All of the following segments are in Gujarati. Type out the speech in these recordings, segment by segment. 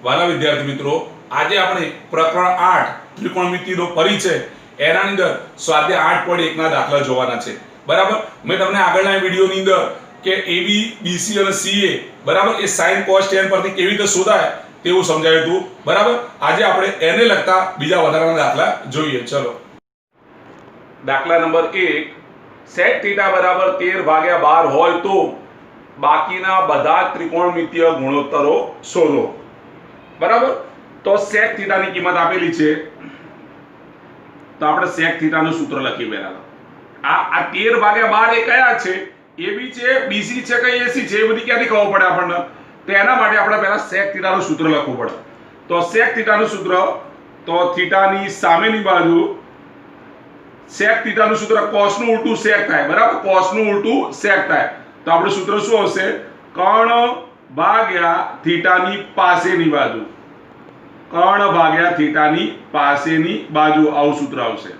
વાલા વિદ્યાર્થી મિત્રો, આજે આપણે પ્રકરણ 8 ત્રિકોણમિતિનો પરિચય એના અંદર સ્વાધ્યાય 8.1 ના દાખલા જોવાના છે. બરાબર, મેં તમને આગળના વિડિયોની અંદર કે AB BC અને CA બરાબર એ sin cos tan પરથી કેવી રીતે શોધાય તેવું સમજાવ્યું હતું. બરાબર, આજે આપણે એને લગતા બીજા વધારાના દાખલા જોઈએ. ચલો, દાખલા નંબર 1, sec θ બરાબર 13/12 હોય તો બાકીના બધા ત્રિકોણમિતીય ગુણોત્તરો શોધો. બરાબર, તો sec θ ની કિંમત આપેલી છે, તો આપણે sec θ નું સૂત્ર લખીએ. પહેલા આ 13/12 એ કયા છે? AB છે, BC છે કે AC છે? એ બધી ક્યાંથી ખબર પડે આપણને? તો એના માટે આપણે પહેલા sec θ નું સૂત્ર લખવું પડે. તો sec θ નું સૂત્ર, તો θ ની સામેની બાજુ sec θ નું સૂત્ર cos નું ઉલટું sec થાય. બરાબર, cos નું ઉલટું sec થાય. તો આપણું સૂત્ર શું આવશે? કર્ણ ભાગ્યા θ ની પાસેની બાજુ. કર્ણ ભાગ્યા θ ની પાસેની બાજુ, આવું સૂત્ર આવશે.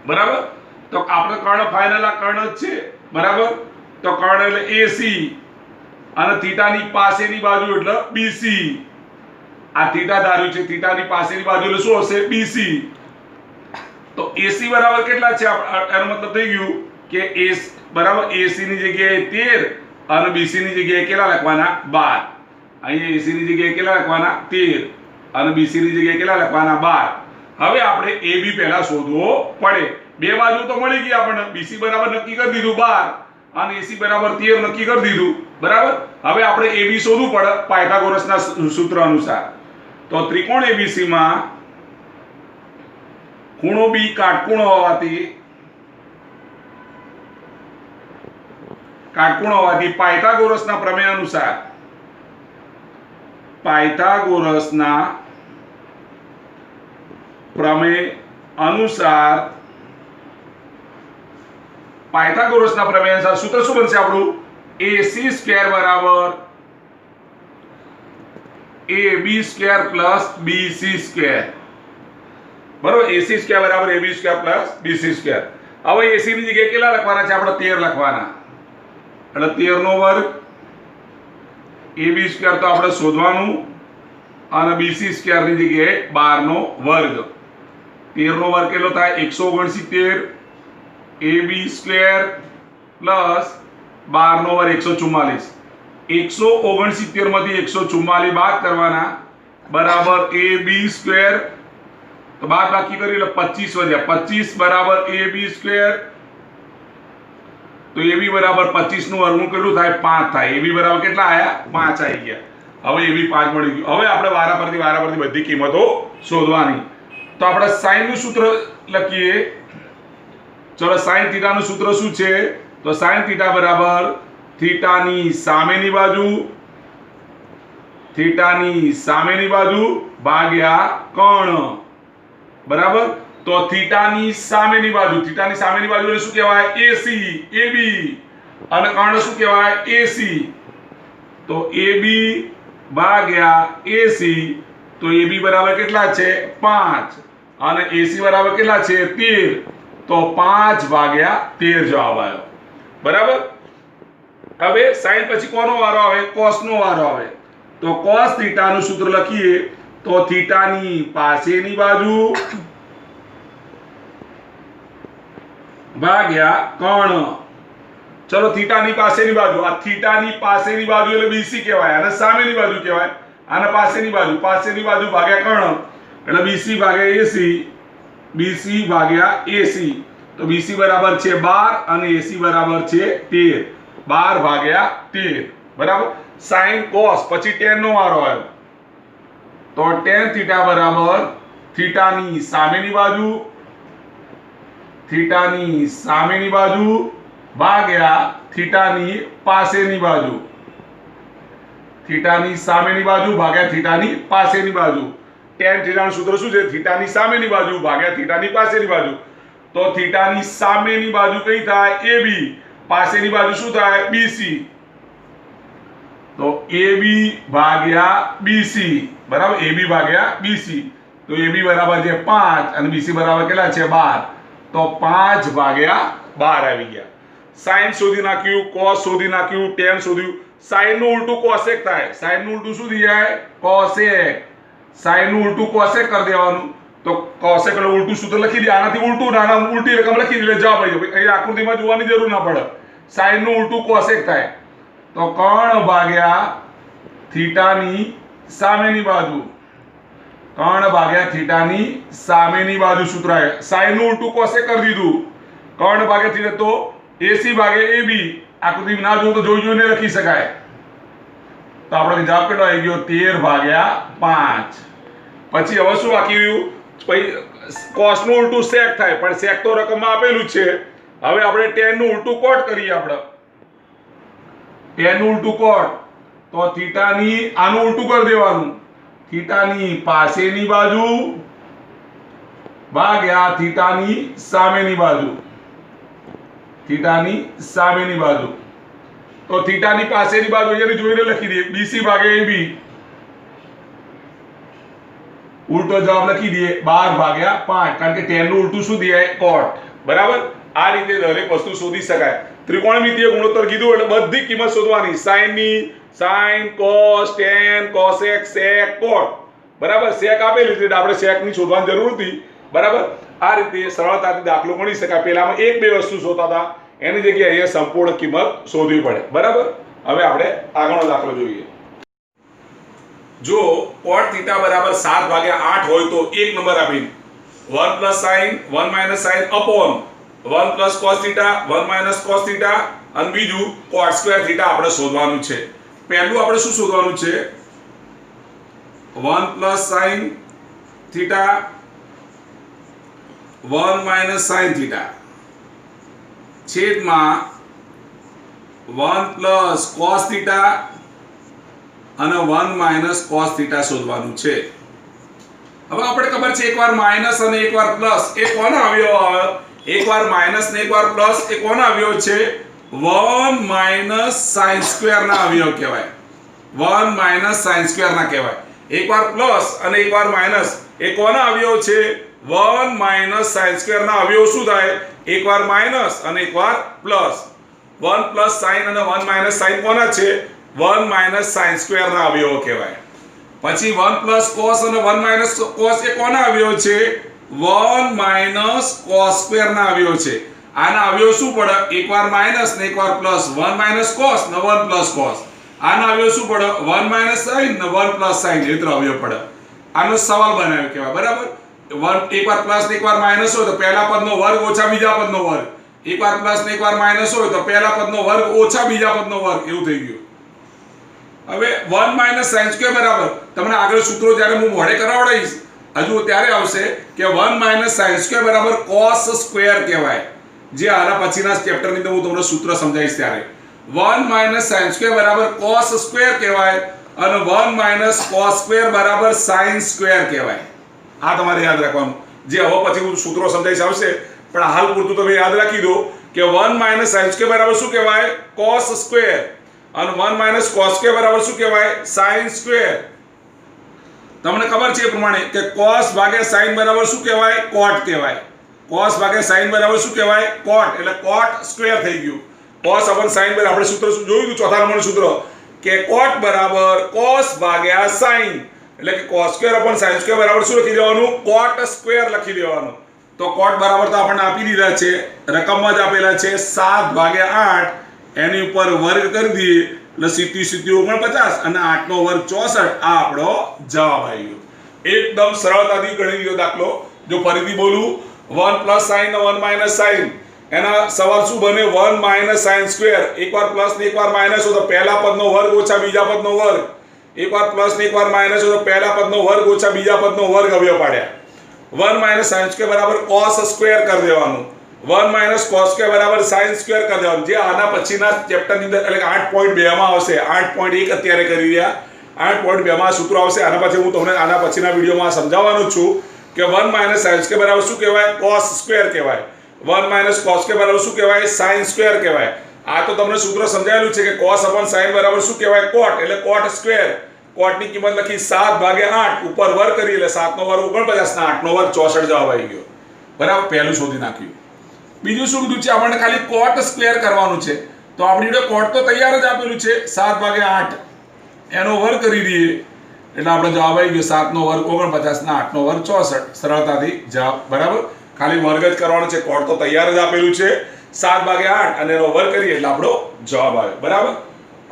બરાબર, તો આપણે કર્ણ ફાઇનલ આ કર્ણ જ છે. બરાબર, તો કર્ણ એટલે AC અને θ ની પાસેની બાજુ એટલે BC. આ θ ધાર્યું છે, θ ની પાસેની બાજુ એટલે શું હશે? BC. તો AC બરાબર કેટલા છે? એનો મતલબ થઈ ગયું કે AC બરાબર AC ની જગ્યાએ 13 અને BC ની જગ્યાએ કેટલા લખવાના? 12. અહીં AC ની જગ્યાએ કેટલા લખવાના? 13 અને BC ની જગ્યાએ કેટલા લખવાના? 12. હવે આપણે AB પહેલા શોધવો પડે. બે બાજુ તો મળી ગઈ આપણને. BC બરાબર નક્કી કરી દીધું 12 અને AC બરાબર 13 નક્કી કરી દીધું. બરાબર, હવે આપણે AB શોધવું પડે પાયથાગોરસના સૂત્ર અનુસાર. તો ત્રિકોણ ABC માં ખૂણો B કાટખૂણો હોવાથી પાયથાગોરસના પ્રમેય અનુસાર સૂત્ર શું બનશે આપણું? AC² બરાબર AB² પ્લસ BC². બરાબર, AC² બરાબર AB² પ્લસ BC². હવે AC ની જગ્યાએ કેટલા લખવાના છે? આપણે 13 લખવાના, એટલે 13 નો વર્ગ. AB² તો આપણે શોધવાનું અને BC² ની જગ્યાએ 12 નો વર્ગ. 13 નો વર્ગ કેટલો થાય? 169. AB² પ્લસ 12 નો વર્ગ 144. 169 માંથી 144 બાદ કરવાના, બરાબર AB². તો બાદ બાકી કરી એટલે 25 વધ્યા. 25 બરાબર AB². તો AB બરાબર 25 નું વર્ગમૂળ કેટલું થાય? 5 થાય. AB બરાબર કેટલા આયા? 5 આવી ગયા. હવે AB 5 મળી ગયું. હવે આપણે વારા પરથી બધી કિંમતો શોધવાની. તો આપણે sin નું સૂત્ર લખીએ. ચલો, sin θ નું સૂત્ર શું છે? તો sin θ બરાબર θ ની સામેની બાજુ ભાગ્યા કર્ણ. બરાબર, તો θ ની સામેની બાજુ એટલે શું કહેવાય? AC. AB અને કર્ણ શું કહેવાય? AC. તો AB ભાગ્યા AC. તો AB બરાબર કેટલા છે? 5 અને AC બરાબર કેટલા છે? 13. તો 5 ભાગ્યા 13 જવાબ આવ્યો. બરાબર, હવે sin પછી કોનો વારો આવે? cos નો વારો આવે. તો cos θ નું સૂત્ર લખીએ. તો θ ની પાસેની બાજુ ભાગ્યા કર્ણ. ચલો, θ ની પાસેની બાજુ, આ θ ની પાસેની બાજુ એટલે BC કહેવાય, અને સામેની બાજુ કહેવાય. આને પાસેની બાજુ ભાગ્યા કર્ણ એટલે BC ભાગ્યા AC. BC ભાગ્યા AC. તો BC બરાબર છે 12 અને AC બરાબર છે 13. 12 ભાગ્યા 13. બરાબર, sin cos પછી tan નો વારો આવ્યો. તો tan θ બરાબર θ ની સામેની બાજુ ભાગ્યા θ ની પાસેની બાજુ. θ ની સામેની બાજુ ભાગ્યા θ ની પાસેની બાજુ. tan θ નું સૂત્ર શું છે? θ ની સામેની બાજુ ભાગ્યા θ ની પાસેની બાજુ. તો θ ની સામેની બાજુ કઈ થાય? AB. પાસેની બાજુ શું થાય? BC. તો AB ભાગ્યા BC. બરાબર, AB ભાગ્યા BC. તો AB બરાબર છે 5 અને BC બરાબર કેટલા છે? 12. તો 5 ભાગ્યા 12 આવી ગયા. sin શોધી નાખ્યું, cos શોધી નાખ્યું, tan શોધ્યું. સાઈન નું ઉલટું કોસેક થાય. સાઈન નું ઉલટું શું થઈ જાય? કોસેક. સાઈન નું ઉલટું કોસેક કરી દેવાનું. તો કોસેક એટલે ઉલટું સૂત્ર લખી દે. આનાથી ઉલટું નાના ઉલટી રકમ લખી દે એટલે જવાબ આવી જાય. અહીં આકૃતિમાં જોવાની જરૂર ના પડે. સાઈન નું ઉલટું કોસેક થાય તો કર્ણ ભાગ્યા થીટાની સામેની બાજુ. કર્ણ ભાગ્યા થીટાની સામેની બાજુ સૂત્ર આવે. સાઈન નું ઉલટું કોસેક કરી દીધું. કર્ણ ભાગ્યા થીટા તો AC ભાગ્યા AB. આકૃતિ ના જોવું તો જોઈ જોઈને લખી શકાય. તો આપણો જવાબ કેટલો આવી ગયો? 13/5. પછી હવે શું બાકી રહ્યું? પછી cos નું ઉલટું sec થાય, પણ sec તો રકમમાં આપેલું છે. હવે આપણે tan નું ઉલટું cot કરીએ. આપણે tan નું ઉલટું cot તો થીટાની આનું ઉલટું કરી દેવાનું. થીટાની પાસેની બાજુ ભાગ્યા થીટાની સામેની બાજુ. થીટાની સામેની બાજુ તો થીટાની પાસેની બાજુ એને જોઈને લખી દઈએ. BC ભાગ્યા AB. ઉલટો જવાબ લખી દઈએ 12/5, કારણ કે tan નું ઉલટું શું થાય? cot. બરાબર. આ રીતે દરેક વસ્તુ શોધી શકાય. ત્રિકોણમિતીય ગુણોત્તર કીધું એટલે બધી કિંમત શોધવાની. sin ની sin, cos, tan, cosec, sec, cot. બરાબર. sec આપેલી છે આપણે sec ની શોધવાની જરૂર નથી. બરાબર. આ રીતે સરળતાથી દાખલો ગણી શકાય. પહેલામાં એક બે વસ્તુ શોધતા હતા, એની જગ્યાએ અહીંયા સંપૂર્ણ કિંમત શોધવી પડે. બરાબર. હવે આપણે આગળનો દાખલો જોઈએ. જો cot θ બરાબર 7/8 હોય તો એક નંબર આપીને 1 + sin 1 - sin upon 1 + cos θ 1 - cos θ અને બીજું cot square θ આપણે શોધવાનું છે. પહેલું આપણે શું શોધવાનું છે? 1 + sin θ 1 - sin θ છેદમાં 1 + cos θ અને 1 - cos θ શોધવાનું છે. હવે આપણે ખબર છે એકવાર માઈનસ અને એકવાર પ્લસ એ કોનો અવયવ આવે? એકવાર માઈનસ ને એકવાર પ્લસ એ કોનો અવયવ છે? 1 - sin² ના અવયવ કહેવાય. 1 - sin² ના કહેવાય. એકવાર પ્લસ અને એકવાર માઈનસ એ કોના અવયવ છે? 1 - sin² ના અવયવ શું થાય? એકવાર માઈનસ અને એકવાર પ્લસ. 1 + sin અને 1 - sin કોના છે? 1 - sin² ના અવયવો કહેવાય. પછી 1 + cos અને 1 - cos એ કોના અવયવ છે? 1 - cos² ના અવયવ છે. આના અવયવ શું પડે? એકવાર માઈનસ ને એકવાર પ્લસ. 1 - cos ને 1 + cos. આના અવયવ શું પડે? 1 - sin ને 1 + sin. એ ત્રણ અવયવ પડે. આનો સવાલ બનાવ્યો કહેવાય. બરાબર. એકવાર પ્લસ ને એકવાર માઈનસ હોય તો પહેલા પદનો વર્ગ ઓછા બીજા પદનો વર્ગ. એકવાર પ્લસ ને એકવાર માઈનસ હોય તો પહેલા પદનો વર્ગ ઓછા બીજા પદનો વર્ગ. એવું થઈ ગયું. હવે 1 - sin² બરાબર તમને આગળ સૂત્રો જ્યારે હું મોઢે કરાવડાવીશ હજુ ત્યારે આવશે કે 1 - sin² બરાબર cos² કહેવાય. જે આના પછીના ચેપ્ટરની અંદર હું તમને સૂત્ર સમજાવીશ ત્યારે 1 - sin² બરાબર cos² કહેવાય અને 1 - cos² બરાબર sin² કહેવાય. આ તમારે યાદ રાખવાનું. જે હવે પછી હું સૂત્રો સમજાવીશ આવશે, પણ હાલ પૂરતું તમે યાદ રાખી દો કે 1 - sin² બરાબર શું કહેવાય? cos² અને 1 - cos² બરાબર શું કહેવાય? sin². તમને ખબર છે એ પ્રમાણે કે cos ભાગ્યા sin બરાબર શું કહેવાય? cot કહેવાય. cos ભાગ્યા sin બરાબર શું કહેવાય? cot. એટલે cot² થઈ ગયું. cos / sin બરાબર આપણે સૂત્ર જોયું હતું ચોથા નંબરનું સૂત્ર કે cot બરાબર cos ભાગ્યા sin. એટલે કે cos² / sin² બરાબર શું લખી દેવાનું? cot² લખી દેવાનું. તો cot બરાબર તો આપણને આપી દીધા છે, રકમમાં જ આપેલા છે 7/8. એની ઉપર વર્ગ કરી દઈએ એટલે 70 × 49 અને 8 નો વર્ગ 64. આ આપણો જવાબ આવી ગયો. એકદમ સરળતાથી ગણી લીધો દાખલો. જો ફરીથી બોલું 1 + sin ને 1 - sin એના સવાલ શું બને? 1 - sin². એકવાર પ્લસ ને એકવાર માઈનસ હોય તો પહેલા પદનો વર્ગ ઓછા બીજા પદનો વર્ગ. એકવાર પ્લસ ને એકવાર માઈનસ હોય તો પહેલા પદનો વર્ગ ઓછા બીજા પદનો વર્ગ અવયવ પાડ્યા. 1 - sin² બરાબર cos² કરી દેવાનું. 1 - cos² બરાબર sin² કરી દેવાનું. જે આના પછીના ચેપ્ટરની અંદર એટલે 8.2 માં આવશે. 8.1 અત્યારે કરી રહ્યા. 8.2 માં સૂત્રો આવશે. આના પછી હું તમને આના પછીના વિડીયોમાં સમજાવવાનો છું કે 1 - sin² બરાબર શું કહેવાય? cos² કહેવાય. 1 - cos² બરાબર શું કહેવાય? sin² કહેવાય. આ તો તમને સૂત્ર સમજાયેલું છે કે cos / sin બરાબર શું કહેવાય? cot. એટલે cot². cot ની કિંમત લખી 7/8 ઉપર વર્ગ કરી એટલે 7 નો વર્ગ 49 ના 8 નો વર્ગ 64 જવાબ આવી ગયો. બરાબર. પહેલું શોધી નાખ્યું. બીજું શું કીધું છે? આપણને ખાલી cot² કરવાનું છે. તો આપણી જોડે કોટ તો તૈયાર જ આપેલું છે 7/8 એનો વર્ગ કરી દઈએ એટલે આપણે જવાબ આવી ગયો 7 નો વર્ગ 49 ના 8 નો વર્ગ 64 સરળતાથી જવાબ બરાબર ખાલી વર્ગ જ કરવાનો છે કોટ તો તૈયાર જ આપેલું છે 7/8 અને એનો વર્ગ કરીએ એટલે આપણો જવાબ આવે બરાબર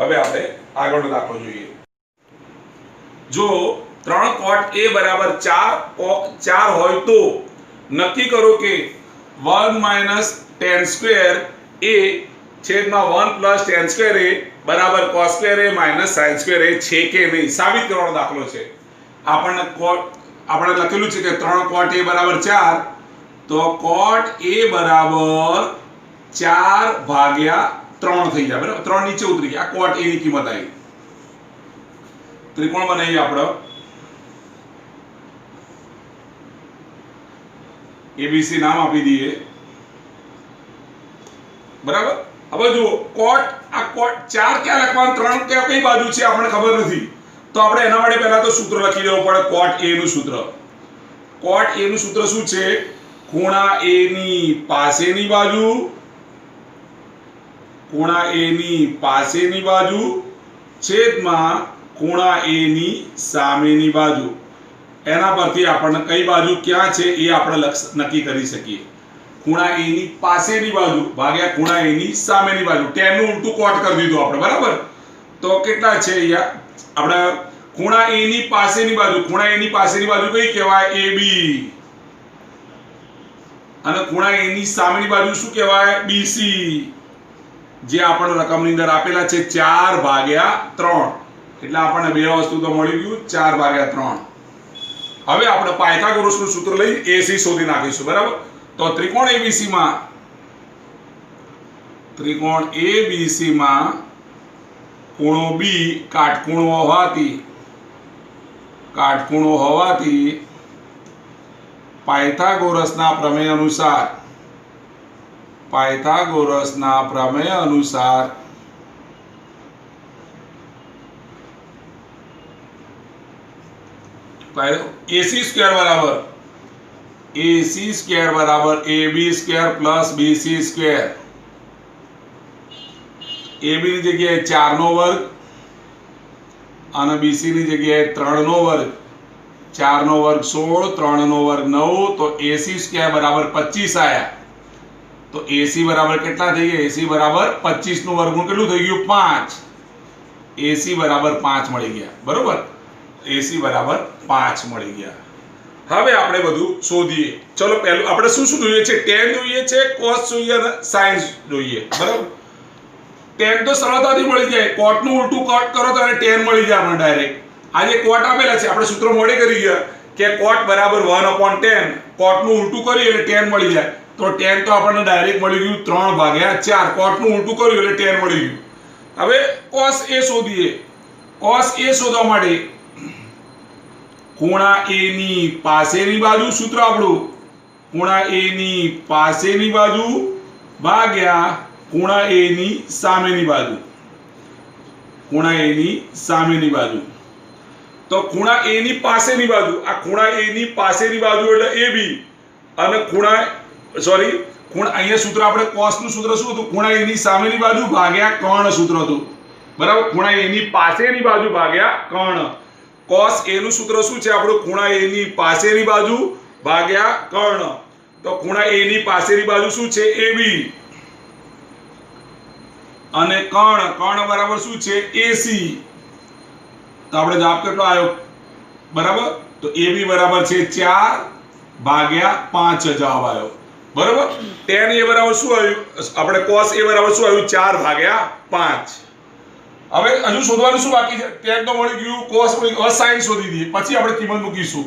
હવે આપણે આગળનો દાખલો જોઈએ જો 3 cot a બરાબર 4 હોય તો નક્કી કરો કે 1 - tan square a છેદમાં 1 + tan square a બરાબર cos square a - sin square a છે કે નહીં સાબિત કરવાનો દાખલો છે આપણે લખેલું છે કે 3 cot a બરાબર 4 તો cot a બરાબર 4/3 થઈ જાય બરાબર 3 નીચે ઉતરી ગયા આ cot a ની કિંમત આવી ત્રિકોણ બનાવીએ આપણે ABC નામ આપી દઈએ બરાબર હવે જો cot 4 ક્યાં લખવાનું 3 ક્યાં કઈ બાજુ છે આપણને ખબર નથી તો આપણે એના માટે પહેલા તો સૂત્ર લખી દેવું પડે cot a નું સૂત્ર cot a નું સૂત્ર શું છે ખૂણા a ની પાસેની બાજુ ખૂણા a ની પાસેની બાજુ છેદમાં ખૂણા a ની સામેની બાજુ એના પરથી આપણને કઈ બાજુ ક્યાં છે એ આપણે નક્કી કરી શકીએ ખૂણા a ની પાસેની બાજુ ભાગ્યા ખૂણા a ની સામેની બાજુ tan નું ઉલટું cot કરી દીધું આપણે બરાબર તો કેટલા છે અહીંયા આપણે ખૂણા a ની પાસેની બાજુ ખૂણા a ની પાસેની બાજુ કઈ કહેવાય AB અને ખૂણા a ની સામેની બાજુ શું કહેવાય BC જે આપણને રકમની અંદર આપેલા છે 4/3 એટલે આપણને બે વસ્તુ તો મળી ગયું 4/3 હવે આપણે પાયથાગોરસનું સૂત્ર લઈ AC શોધી નાખીશું બરાબર તો ત્રિકોણ ABC માં ખૂણો B કાટખૂણો હોવાથી પાયથાગોરસના પ્રમેય અનુસાર AC સ્ક્વેર બરાબર AB square plus BC square AB ની જગ્યાએ 4 નો વર્ગ અને BC ની જગ્યાએ 3 નો વર્ગ 4 નો વર્ગ 16 3 નો વર્ગ 9 તો AC સ્ક્વેર બરાબર 25 આયા તો AC બરાબર કેટલા થઈ ગયા AC બરાબર 25 નું વર્ગમૂળ કેટલું થઈ ગયું 5 AC બરાબર 5 મળી ગયા બરોબર AC બરાબર 5 મળી ગયા હવે આપણે બધું શોધીએ ચલો પહેલું આપણે શું જોઈએ છે tan જોઈએ છે cos જોઈએ અને sin જોઈએ બરાબર tan તો સરળતાથી મળી જાય cot નું ઉલટું cot કરો તો એને tan મળી જાય આપણે ડાયરેક્ટ આ જે cot આપેલા છે આપણે સૂત્ર મોડે કરી ગયા કે cot બરાબર 1/tan cot નું ઉલટું કરીએ એટલે tan મળી જાય તો tan તો આપણને ડાયરેક્ટ મળી ગયું 3/4 cot નું ઉલટું કર્યું એટલે tan મળી ગયું હવે cos a શોધીએ cos a શોધવા માટે ખૂણા a ની પાસેની બાજુ સૂત્ર આપણું ખૂણા a ની પાસેની બાજુ ભાગ્યા ખૂણા a ની સામેની બાજુ ખૂણા a ની સામેની બાજુ તો ખૂણા a ની પાસેની બાજુ આ ખૂણા a ની પાસેની બાજુ એટલે AB અને ખૂણા અહીંયા સૂત્ર આપણે cos નું સૂત્ર શું હતું ખૂણા a ની સામેની બાજુ ભાગ્યા કર્ણ સૂત્ર હતું બરાબર ખૂણા a ની પાસેની બાજુ ભાગ્યા કર્ણ cos a નું સૂત્ર શું છે આપણું ખૂણા a ની પાસેની બાજુ ભાગ્યા કર્ણ તો ખૂણા a ની પાસેની બાજુ શું છે AB અને કર્ણ બરાબર શું છે AC તો આપણે જવાબ કેટલો આવ્યો બરાબર તો AB બરાબર છે 4/5 જવાબ આવ્યો બરાબર tan a બરાબર શું આવ્યું આપણે cos a બરાબર શું આવ્યું 4/5 હવે હજુ શોધવાનું શું બાકી છે tan તો મળી ગયું cos મળી ગયું sin શોધી દઈએ પછી આપણે કિંમત મૂકીશું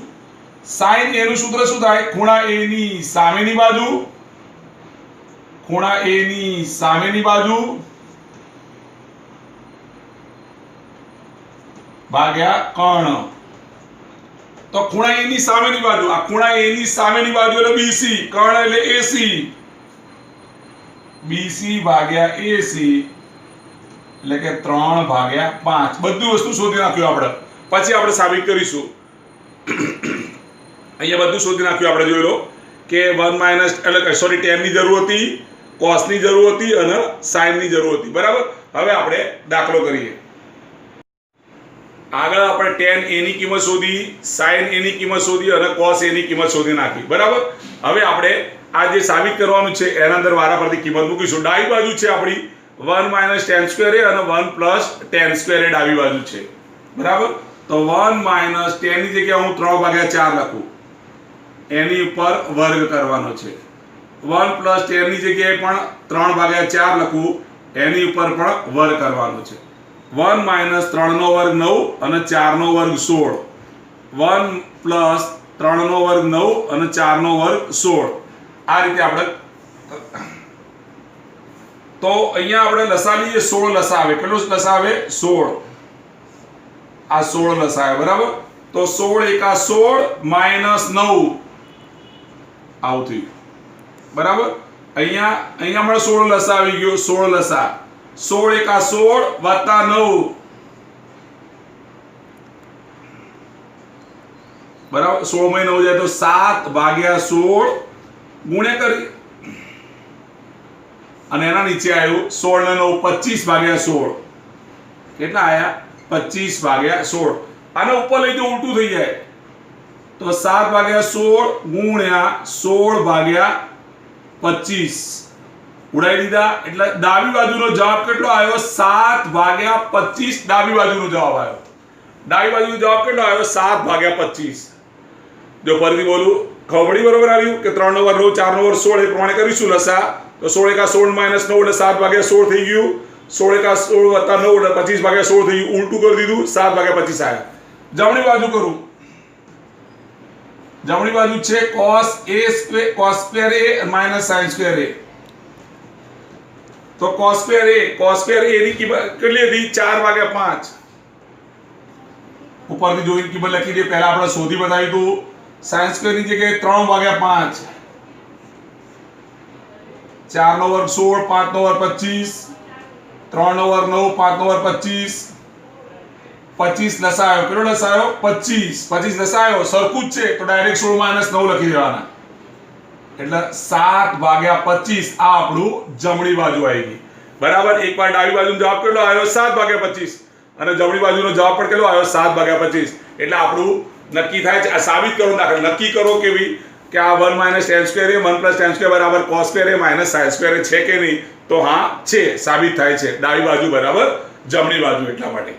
sin a નું સૂત્ર શું થાય ખૂણા a ની સામેની બાજુ ખૂણા a ની સામેની બાજુ ભાગ્યા કર્ણ તો ખૂણા a ની સામેની બાજુ આ ખૂણા a ની સામેની બાજુ એટલે BC કર્ણ એટલે AC BC ભાગ્યા AC એટલે કે 3/5 બધી વસ્તુ શોધી નાખ્યું આપણે પછી આપણે સાબિત કરીશું અહીંયા બધું શોધી નાખ્યું આપણે જોઈ લો કે 1 - એટલે tan ની જરૂર હતી કોસની જરૂર હતી અને સાઇનની જરૂર હતી. બરાબર. હવે આપણે દાખલો કરીએ. આગળ આપણે tan a ની કિંમત શોધી, sin a ની કિંમત શોધી અને cos a ની કિંમત શોધી નાખી. બરાબર. હવે આપણે આ જે સાબિત કરવાનું છે એના અંદર વારાફરતી કિંમત મૂકીશું. ડાબી બાજુ છે આપણી 1 - tan square a અને 1 + tan square a ડાબી બાજુ છે. બરાબર. તો 1 - tan ની જગ્યાએ હું 3/4 લખું, એની ઉપર વર્ગ કરવાનો છે. 1 + tan ની જગ્યાએ પણ 3/4 લખું, એની ઉપર પણ વર્ગ કરવાનો છે. 1 - 3 નો વર્ગ 9 અને 4 નો વર્ગ 16. 1 + 3 નો વર્ગ 9 અને 4 નો વર્ગ 16. આ રીતે આપણે તો અહીંયા આપણે લસા લઈએ. 16 લસા આવે. કેટલો લસા આવે? 16. આ 16 લસા આવે. બરાબર. તો 16 × 16 - 9 આવું થયું. બરાબર. અહીંયા આપણે 16 લસા આવી ગયો. 16 લસા 16 × 16 + 9. બરાબર. 16 માં 9 જાય તો 7/16 ગુણ્યા કરી અને એના નીચે આવ્યું 16 ને 9 25/16. કેટલા આયા? 25/16. આને ઉપર લઈ તો ઉલટું થઈ જાય. તો 7/16 ગુણ્યા 16/25 ઉડાઈ દીધા. એટલે ડાબી બાજુનો જવાબ કેટલો આવ્યો? 7/25 ડાબી બાજુનો જવાબ આવ્યો. ડાબી બાજુનો જવાબ કેટલો આવ્યો? 7/25. જો ફરીથી બોલું, ખબર પડી? બરોબર આવ્યું કે 3 નો વર્ગ 9, 4 નો વર્ગ 16 એ પ્રમાણે કરીશું લસા. તો 16 × 16 - 9 એટલે 7/16 થઈ ગયું. 16 × 16 + 9 એટલે 25/16 થઈ ગયું. ઉલટું કરી દીધું. 7/25 આવ્યા. જમણી બાજુ કરું. જમણી બાજુ છે cos square a - sin square a. તો cos square a ની કિંમત કેટલી હતી? 4/5. ઉપરથી જોઈને કિંમત લખી દે. પહેલા આપણે શોધી બતાવ્યું હતું. sin square ની જગ્યાએ 3/5. 4 નો વર્ગ 16, 5 નો વર્ગ 25, 3 નો વર્ગ 9, 5 નો વર્ગ 25. 25 લસા આવ્યો. કેટલો લસા આવ્યો? 25. 25 લસા આવ્યો. સરખું જ છે તો ડાયરેક્ટ 16 - 9 લખી દેવાના. એટલે 7/25 આ આપણું જમણી બાજુ આવી ગઈ. બરાબર. એકવાર ડાબી બાજુનો જવાબ કેટલો આવ્યો? 7/25 અને જમણી બાજુનો જવાબ પણ કેટલો આવ્યો? 7/25. એટલે આપણું નક્કી થાય છે. આ સાબિત કરો. દાખલ નક્કી કરો કેવી કે આ 1 - tan square a 1 + tan square = cos square a - sin square a છે કે નહીં? તો હા છે. સાબિત થાય છે. ડાબી બાજુ બરાબર જમણી બાજુ એટલા માટે.